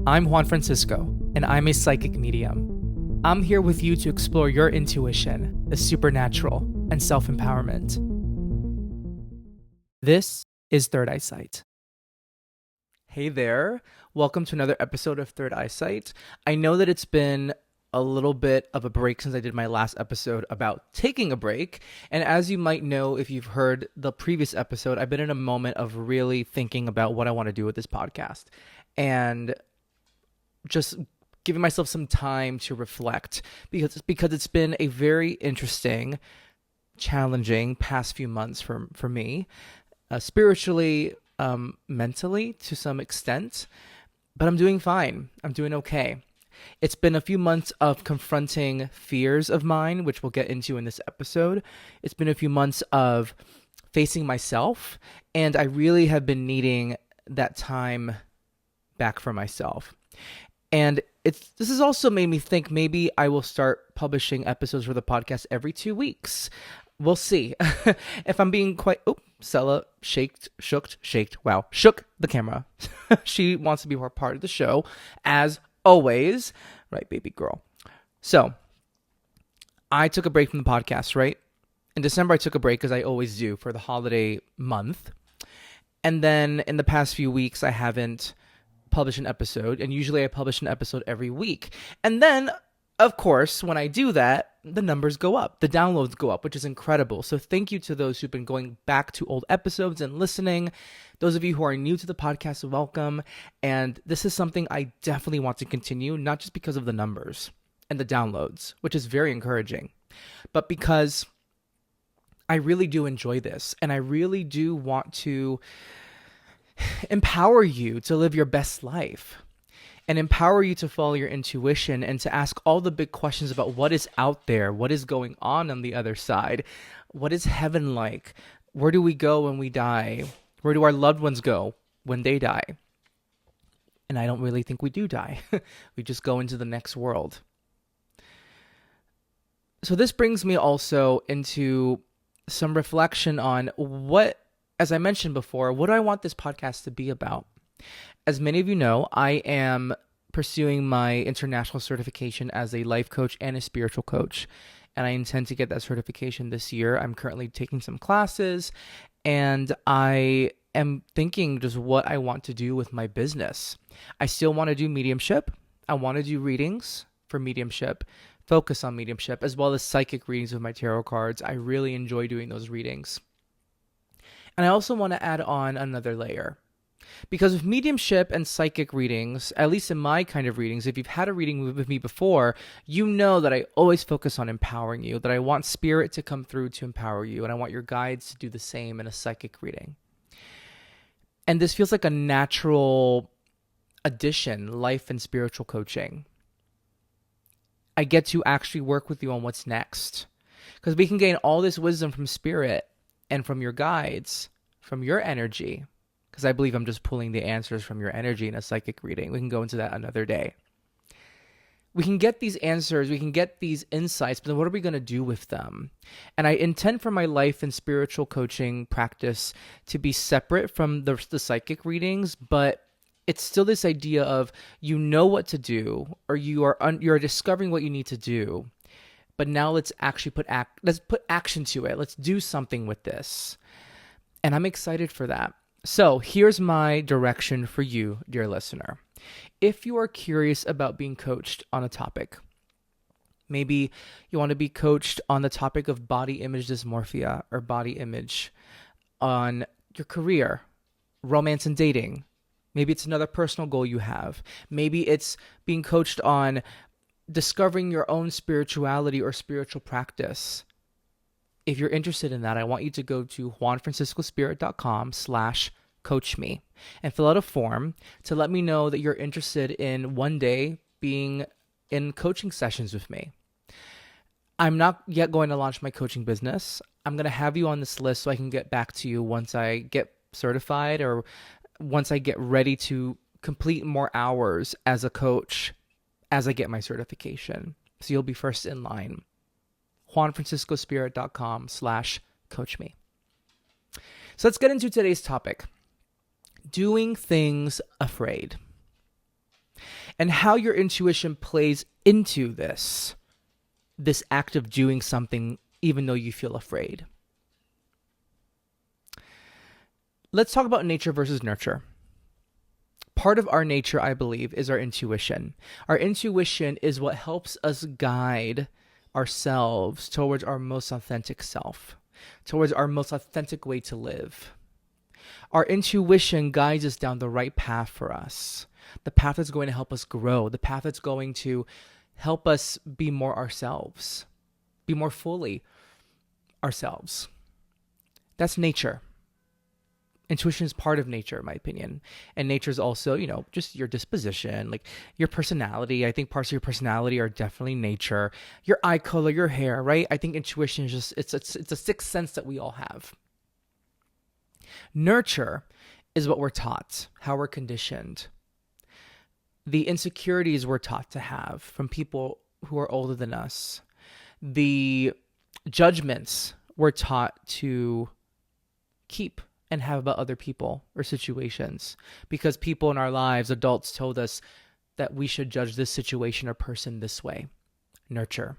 I'm Juan Francisco, and I'm a psychic medium. I'm here with you to explore your intuition, the supernatural, and self-empowerment. This is Third Eyesight. Hey there, welcome to another episode of Third Eyesight. I know that it's been a little bit of a break since I did my last episode about taking a break. And as you might know, if you've heard the previous episode, I've been in a moment of really thinking about what I want to do with this podcast and just giving myself some time to reflect because it's been a very interesting, challenging past few months for me, spiritually, mentally to some extent, but I'm doing fine. I'm doing okay. It's been a few months of confronting fears of mine, which we'll get into in this episode. It's been a few months of facing myself, and I really have been needing that time back for myself. And this has also made me think maybe I will start publishing episodes for the podcast every 2 weeks. We'll see. If I'm being quite... Oh, Sella shook the camera. She wants to be part of the show, as always. Right, baby girl. So, I took a break from the podcast, right? In December, I took a break, as I always do, for the holiday month. And then in the past few weeks, I haven't published an episode. And usually I publish an episode every week. And then, of course, when I do that, the numbers go up. The downloads go up, which is incredible. So thank you to those who've been going back to old episodes and listening. Those of you who are new to the podcast, welcome. And this is something I definitely want to continue, not just because of the numbers and the downloads, which is very encouraging, but because I really do enjoy this. And I really do want to empower you to live your best life. And empower you to follow your intuition and to ask all the big questions about what is out there, what is going on the other side, what is heaven like, where do we go when we die, where do our loved ones go when they die? And I don't really think we do die. We just go into the next world. So this brings me also into some reflection on what, as I mentioned before, what do I want this podcast to be about? As many of you know, I am pursuing my international certification as a life coach and a spiritual coach, and I intend to get that certification this year. I'm currently taking some classes, and I am thinking just what I want to do with my business. I still want to do mediumship. I want to do readings for mediumship, focus on mediumship, as well as psychic readings with my tarot cards. I really enjoy doing those readings. And I also want to add on another layer. Because with mediumship and psychic readings, at least in my kind of readings, if you've had a reading with me before, you know that I always focus on empowering you, that I want spirit to come through to empower you, and I want your guides to do the same in a psychic reading. And this feels like a natural addition, life and spiritual coaching. I get to actually work with you on what's next. Because we can gain all this wisdom from spirit and from your guides, from your energy. Because I believe I'm just pulling the answers from your energy in a psychic reading. We can go into that another day. We can get these answers, we can get these insights, but then what are we going to do with them? And I intend for my life and spiritual coaching practice to be separate from the psychic readings, but it's still this idea of you know what to do, or you're discovering what you need to do, but now let's actually put action to it. Let's do something with this. And I'm excited for that. So here's my direction for you, dear listener. If you are curious about being coached on a topic, maybe you want to be coached on the topic of body image dysmorphia or body image, on your career, romance and dating. Maybe it's another personal goal you have. Maybe it's being coached on discovering your own spirituality or spiritual practice. If you're interested in that, I want you to go to juanfranciscospirit.com/coach me and fill out a form to let me know that you're interested in one day being in coaching sessions with me. I'm not yet going to launch my coaching business. I'm going to have you on this list so I can get back to you once I get certified or once I get ready to complete more hours as a coach as I get my certification. So you'll be first in line. juanfranciscospirit.com/coach me. So let's get into today's topic. Doing things afraid. and how your intuition plays into this act of doing something even though you feel afraid. Let's talk about nature versus nurture. Part of our nature, I believe, is our intuition. Our intuition is what helps us guide ourselves towards our most authentic self, towards our most authentic way to live. Our intuition guides us down the right path for us, the path that's going to help us grow, the path that's going to help us be more ourselves, be more fully ourselves. That's nature. Intuition is part of nature, in my opinion. And nature is also, just your disposition, like your personality. I think parts of your personality are definitely nature. Your eye color, your hair, right? I think intuition is just, it's a sixth sense that we all have. Nurture is what we're taught, how we're conditioned. The insecurities we're taught to have from people who are older than us. The judgments we're taught to keep and have about other people or situations, because people in our lives, adults, told us that we should judge this situation or person this way. Nurture.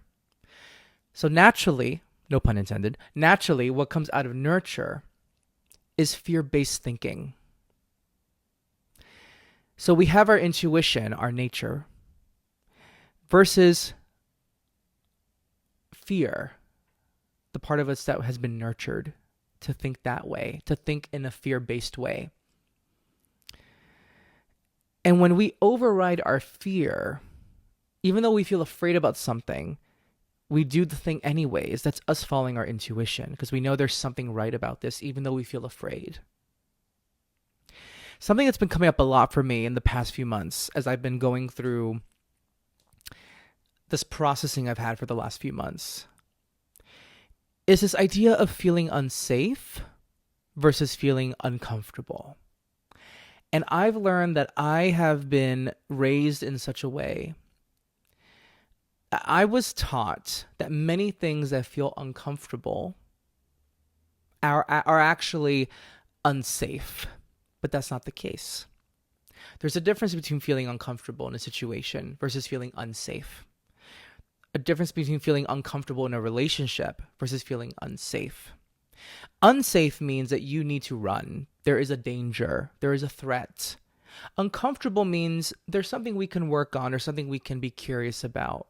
So naturally, no pun intended, naturally what comes out of nurture is fear-based thinking. So we have our intuition, our nature, versus fear, the part of us that has been nurtured to think that way, to think in a fear-based way. And when we override our fear, even though we feel afraid about something, we do the thing anyways. That's us following our intuition, because we know there's something right about this, even though we feel afraid. Something that's been coming up a lot for me in the past few months as I've been going through this processing I've had for the last few months is this idea of feeling unsafe versus feeling uncomfortable. And I've learned that I have been raised in such a way. I was taught that many things that feel uncomfortable are actually unsafe, but that's not the case. There's a difference between feeling uncomfortable in a situation versus feeling unsafe. A difference between feeling uncomfortable in a relationship versus feeling unsafe. Unsafe means that you need to run. There is a danger. There is a threat. Uncomfortable means there's something we can work on or something we can be curious about.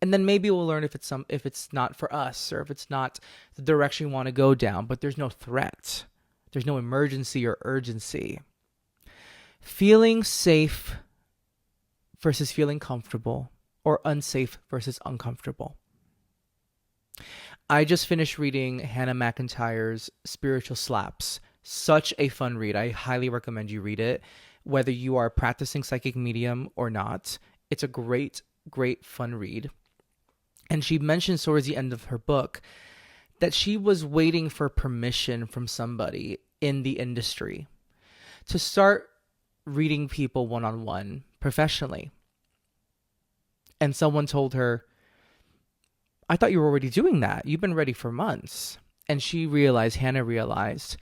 And then maybe we'll learn if it's not for us or if it's not the direction we want to go down, but there's no threat. There's no emergency or urgency. Feeling safe versus feeling comfortable, or unsafe versus uncomfortable. I just finished reading Hannah McIntyre's Spiritual Slaps. Such a fun read. I highly recommend you read it, whether you are practicing psychic medium or not. It's a great, great fun read. And she mentions towards the end of her book that she was waiting for permission from somebody in the industry to start reading people one-on-one professionally. And someone told her, I thought you were already doing that. You've been ready for months. And Hannah realized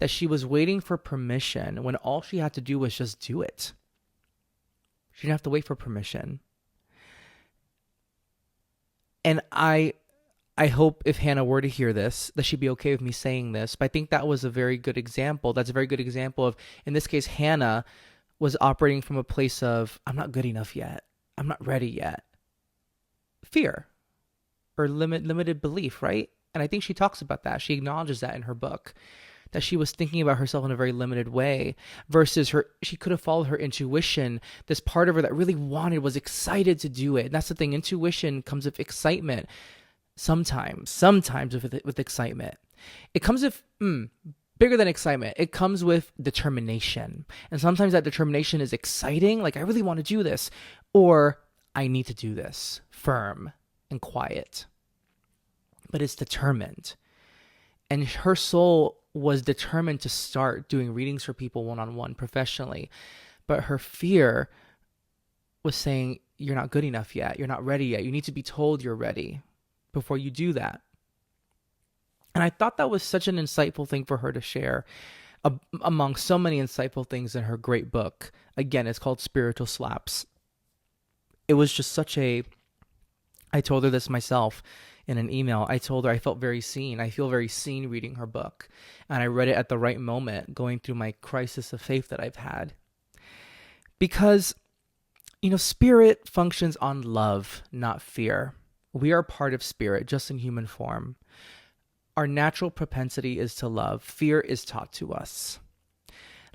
that she was waiting for permission when all she had to do was just do it. She didn't have to wait for permission. And I hope if Hannah were to hear this, that she'd be okay with me saying this. But I think that was a very good example. That's a very good example of, in this case, Hannah was operating from a place of, I'm not good enough yet. I'm not ready yet. Fear or limited belief, right? And I think she talks about that. She acknowledges that in her book, that she was thinking about herself in a very limited way versus she could have followed her intuition. This part of her that really was excited to do it. And that's the thing. Intuition comes with excitement. Sometimes with excitement. It comes with bigger than excitement. It comes with determination. And sometimes that determination is exciting, like I really want to do this, or I need to do this, firm and quiet. But it's determined. And her soul was determined to start doing readings for people one-on-one professionally. But her fear was saying, you're not good enough yet. You're not ready yet. You need to be told you're ready before you do that. And I thought that was such an insightful thing for her to share among so many insightful things in her great book. Again, it's called Spiritual Slaps. it was just such a, I told her this myself in an email. I told her I felt very seen. I feel very seen reading her book. And I read it at the right moment, going through my crisis of faith that I've had. Because, spirit functions on love, not fear. We are part of spirit, just in human form. Our natural propensity is to love. Fear is taught to us.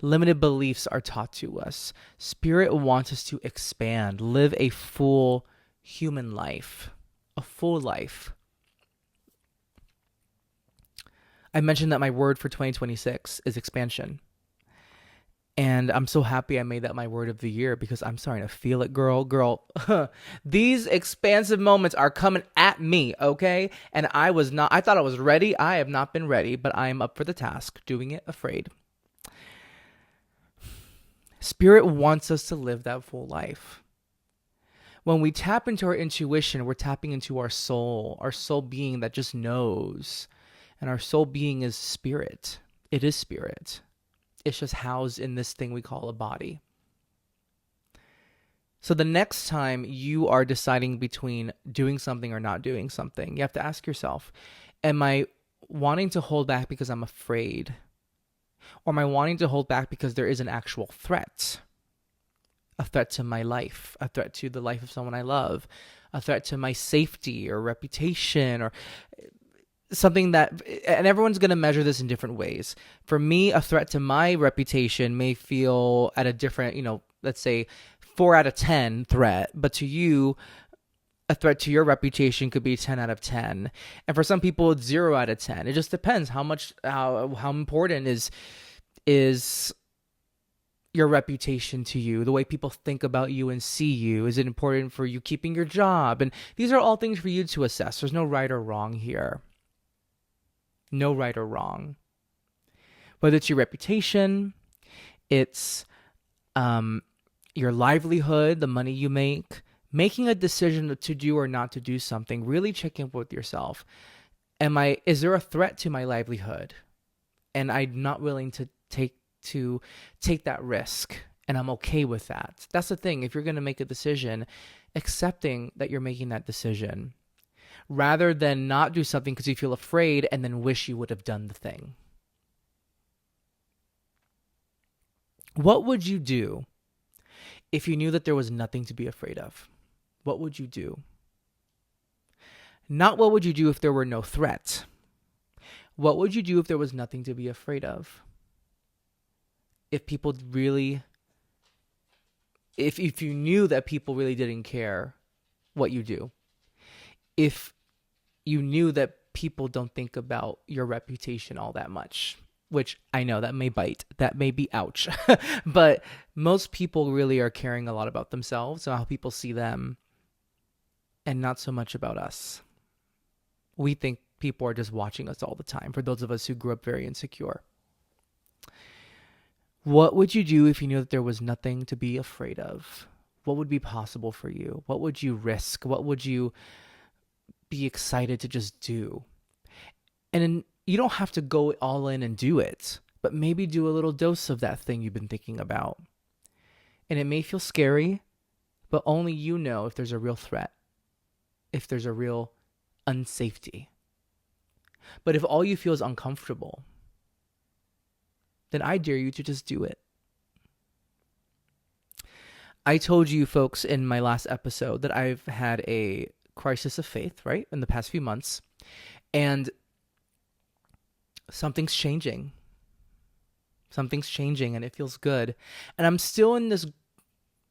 Limited beliefs are taught to us. Spirit wants us to expand, live a full human life, a full life. I mentioned that my word for 2026 is expansion. And I'm so happy I made that my word of the year because I'm starting to feel it, girl. These expansive moments are coming at me, okay? And I thought I was ready. I have not been ready, but I am up for the task, doing it afraid. Spirit wants us to live that full life. When we tap into our intuition, we're tapping into our soul being that just knows. And our soul being is spirit. It is spirit. It's just housed in this thing we call a body. So the next time you are deciding between doing something or not doing something, you have to ask yourself, am I wanting to hold back because I'm afraid? Or am I wanting to hold back because there is an actual threat? A threat to my life, a threat to the life of someone I love, a threat to my safety or reputation or something that, and everyone's going to measure this in different ways. For me, a threat to my reputation may feel at a different, let's say 4 out of 10 threat, but to you, a threat to your reputation could be 10 out of 10. And for some people, it's 0 out of 10. It just depends how important is your reputation to you, the way people think about you and see you. Is it important for you keeping your job? And these are all things for you to assess. There's no right or wrong here. No right or wrong. Whether it's your reputation, it's your livelihood, the money you make, making a decision to do or not to do something, really check in with yourself. Is there a threat to my livelihood? And I'm not willing to take that risk, and I'm okay with that. That's the thing. If you're going to make a decision, accepting that you're making that decision, rather than not do something because you feel afraid and then wish you would have done the thing. What would you do if you knew that there was nothing to be afraid of? What would you do? Not what would you do if there were no threat. What would you do if there was nothing to be afraid of? If people really, if you knew that people really didn't care what you do. If you knew that people don't think about your reputation all that much, which I know that may bite, that may be ouch, but most people really are caring a lot about themselves and how people see them and not so much about us. We think people are just watching us all the time, for those of us who grew up very insecure. What would you do if you knew that there was nothing to be afraid of? What would be possible for you? What would you risk? What would you be excited to just do? And you don't have to go all in and do it, but maybe do a little dose of that thing you've been thinking about. And it may feel scary, but only you know if there's a real threat, if there's a real unsafety. But if all you feel is uncomfortable, then I dare you to just do it. I told you folks in my last episode that I've had a crisis of faith, right, in the past few months. And something's changing. Something's changing and it feels good. And I'm still in this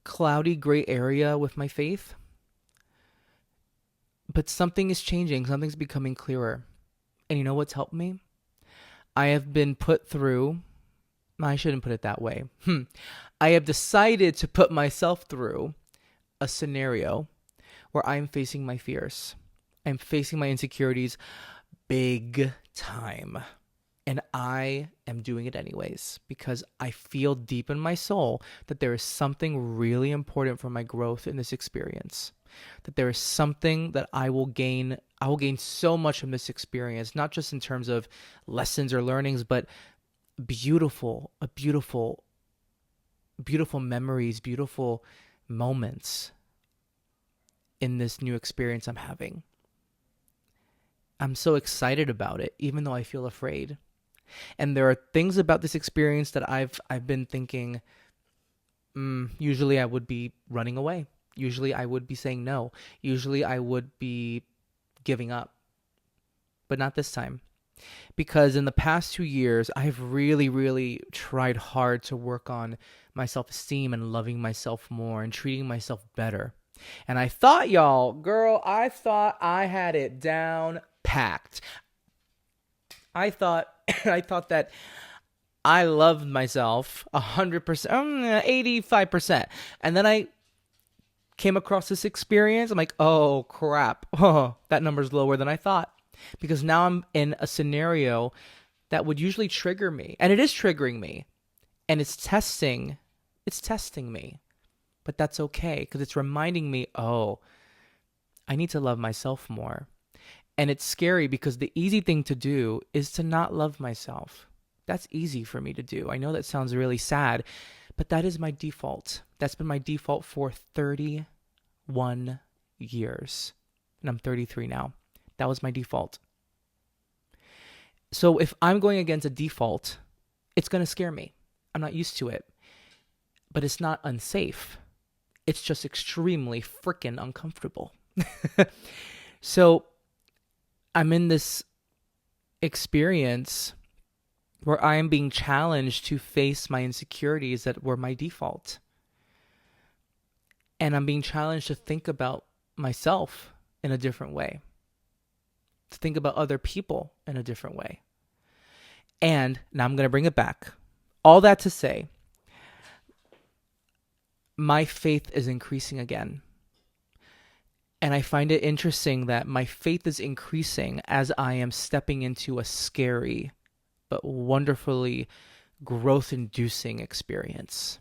cloudy gray area with my faith. But something is changing. Something's becoming clearer. And you know what's helped me? I have been put through, I shouldn't put it that way. I have decided to put myself through a scenario where I'm facing my fears. I'm facing my insecurities big time. And I am doing it anyways because I feel deep in my soul that there is something really important for my growth in this experience. That there is something that I will gain so much from this experience, not just in terms of lessons or learnings, but beautiful memories, beautiful moments. in this new experience I'm having. I'm so excited about it, even though I feel afraid. And there are things about this experience that I've been thinking, usually I would be running away. Usually I would be saying no. Usually I would be giving up. But not this time. Because in the past 2 years, I've really, really tried hard to work on my self-esteem and loving myself more and treating myself better. And I thought, y'all, girl, I thought I had it down packed. I thought that I loved myself 100%, 85%. And then I came across this experience. I'm like, oh, crap. Oh, that number's lower than I thought. Because now I'm in a scenario that would usually trigger me. And it is triggering me. And it's testing me. But that's okay, because it's reminding me, oh, I need to love myself more. And it's scary because the easy thing to do is to not love myself. That's easy for me to do. I know that sounds really sad, but that is my default. That's been my default for 31 years. And I'm 33 now. That was my default. So if I'm going against a default, it's going to scare me. I'm not used to it. But it's not unsafe. It's just extremely freaking uncomfortable. So I'm in this experience where I am being challenged to face my insecurities that were my default. And I'm being challenged to think about myself in a different way. To think about other people in a different way. And now I'm going to bring it back. All that to say, my faith is increasing again. And I find it interesting that my faith is increasing as I am stepping into a scary but wonderfully growth-inducing experience.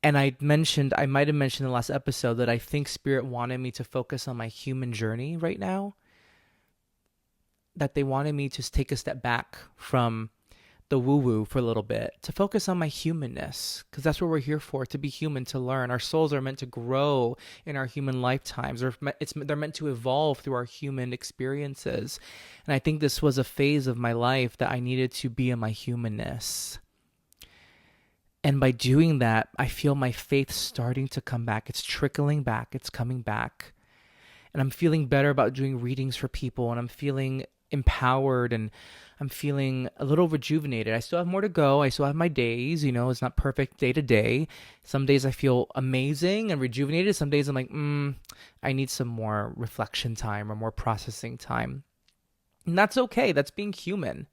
And I might have mentioned in the last episode that I think Spirit wanted me to focus on my human journey right now. That they wanted me to take a step back from the woo-woo for a little bit, to focus on my humanness, because that's what we're here for, to be human, to learn. Our souls are meant to grow in our human lifetimes. They're meant to evolve through our human experiences. And I think this was a phase of my life that I needed to be in my humanness. And by doing that, I feel my faith starting to come back. It's trickling back. It's coming back. And I'm feeling better about doing readings for people, and I'm feeling empowered, and I'm feeling a little rejuvenated. I still have more to go. I still have my days, it's not perfect day to day. Some days I feel amazing and rejuvenated. Some days I'm like, I need some more reflection time or more processing time. And that's okay. That's being human.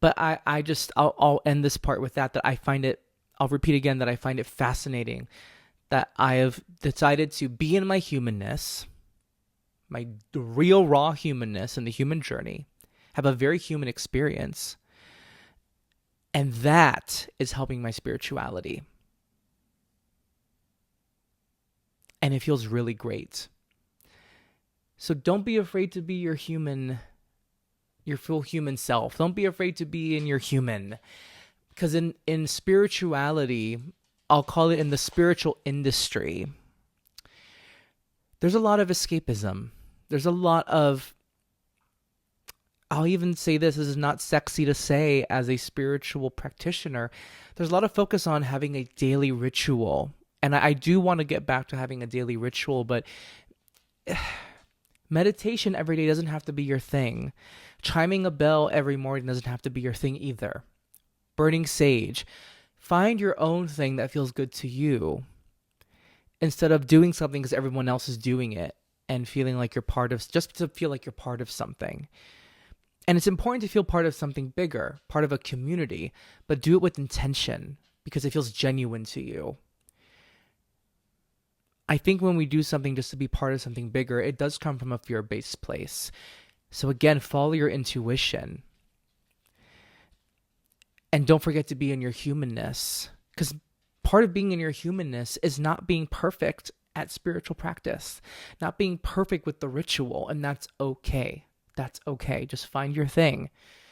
But I'll end this part with that I'll repeat again that I find it fascinating that I have decided to be in my humanness, my real raw humanness and the human journey, have a very human experience. And that is helping my spirituality. And it feels really great. So don't be afraid to be your full human self. Don't be afraid to be in your human. Because in spirituality, I'll call it in the spiritual industry, there's a lot of escapism. There's a lot of, I'll even say this is not sexy to say as a spiritual practitioner, there's a lot of focus on having a daily ritual. And I do want to get back to having a daily ritual, but meditation every day doesn't have to be your thing. Chiming a bell every morning doesn't have to be your thing either. Burning sage. Find your own thing that feels good to you, instead of doing something because everyone else is doing it and feeling like just to feel like you're part of something. And it's important to feel part of something bigger, part of a community, but do it with intention because it feels genuine to you. I think when we do something just to be part of something bigger, it does come from a fear-based place. So again, follow your intuition. And don't forget to be in your humanness, because part of being in your humanness is not being perfect at spiritual practice, not being perfect with the ritual, and that's okay. That's okay. Just find your thing.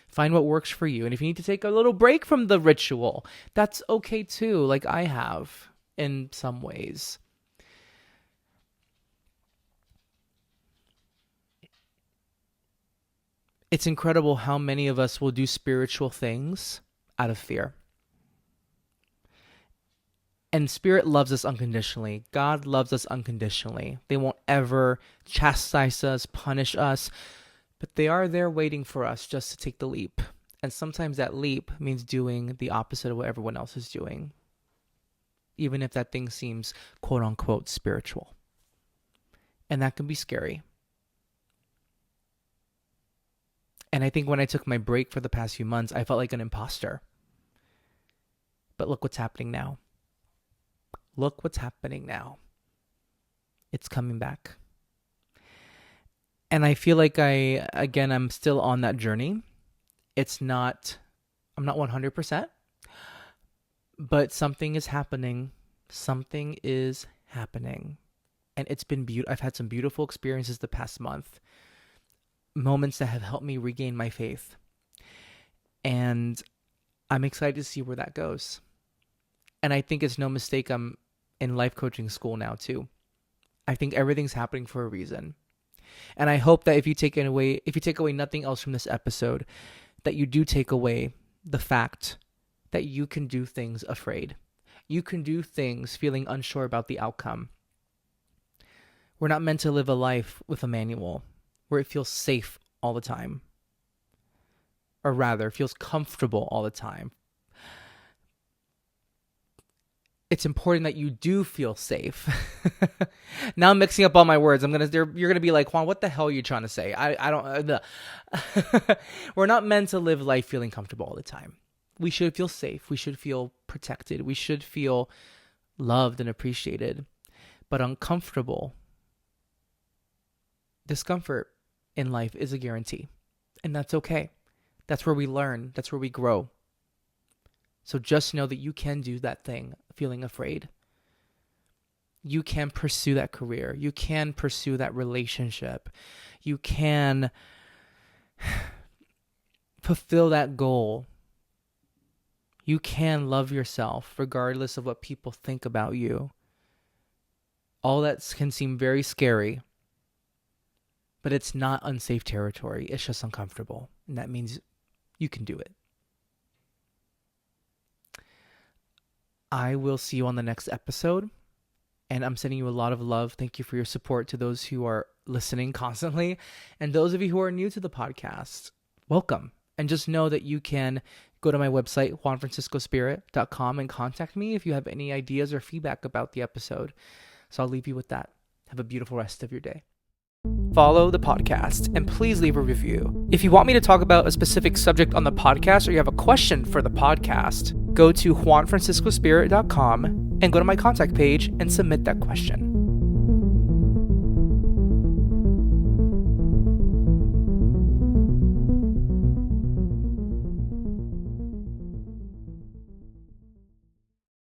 Find what works for you. And if you need to take a little break from the ritual, that's okay too, like I have in some ways. It's incredible how many of us will do spiritual things out of fear. And Spirit loves us unconditionally. God loves us unconditionally. They won't ever chastise us, punish us, but they are there waiting for us just to take the leap. And sometimes that leap means doing the opposite of what everyone else is doing, even if that thing seems quote unquote spiritual. And that can be scary. And I think when I took my break for the past few months, I felt like an imposter. But look what's happening now. Look what's happening now. It's coming back. And I feel like I'm still on that journey. I'm not 100%, but something is happening. Something is happening. And it's been beautiful. I've had some beautiful experiences the past month. Moments that have helped me regain my faith. And I'm excited to see where that goes. And I think it's no mistake I'm in life coaching school now too. I think everything's happening for a reason. And I hope that if you take away nothing else from this episode, that you do take away the fact that you can do things afraid. You can do things feeling unsure about the outcome. We're not meant to live a life with a manual where it feels safe all the time. Or rather, feels comfortable all the time. It's important that you do feel safe. Now I'm mixing up all my words. You're gonna be like, Juan, what the hell are you trying to say? I don't. We're not meant to live life feeling comfortable all the time. We should feel safe. We should feel protected. We should feel loved and appreciated. But uncomfortable, discomfort in life is a guarantee, and that's okay. That's where we learn. That's where we grow. So just know that you can do that thing, feeling afraid. You can pursue that career. You can pursue that relationship. You can fulfill that goal. You can love yourself regardless of what people think about you. All that can seem very scary, but it's not unsafe territory. It's just uncomfortable. And that means you can do it. I will see you on the next episode, and I'm sending you a lot of love. Thank you for your support to those who are listening constantly, and those of you who are new to the podcast, welcome. And just know that you can go to my website, juanfranciscospirit.com, and contact me if you have any ideas or feedback about the episode. So I'll leave you with that. Have a beautiful rest of your day. Follow the podcast and please leave a review. If you want me to talk about a specific subject on the podcast or you have a question for the podcast, go to juanfranciscospirit.com and go to my contact page and submit that question.